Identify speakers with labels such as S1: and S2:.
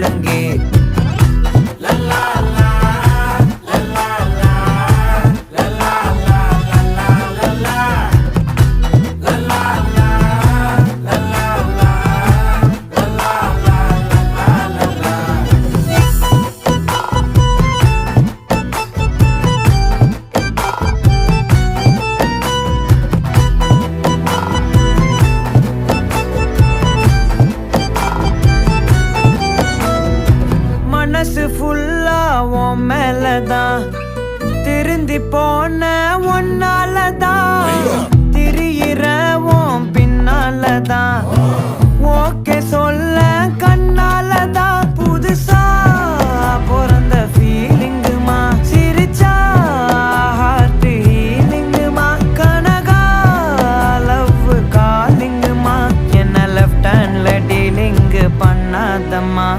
S1: ஒழுங்கே. மனசு ஃபுல்லா உன் மேலதான், திருந்தி போன ஒன்னாலதான், திரியிற உன் பின்னாலதான், ஓகே சொல்ல கண்ணாலதான். புதுசா பிறந்த ஃபீலிங்குமா, சிரிச்சா ஹார்ட் ஹீலிங்குமா, கனகா லவ் காலிங்குமா, என்ன லெஃப்ட் ஹேண்ட்ல டீலிங் பண்ணாதம்மா.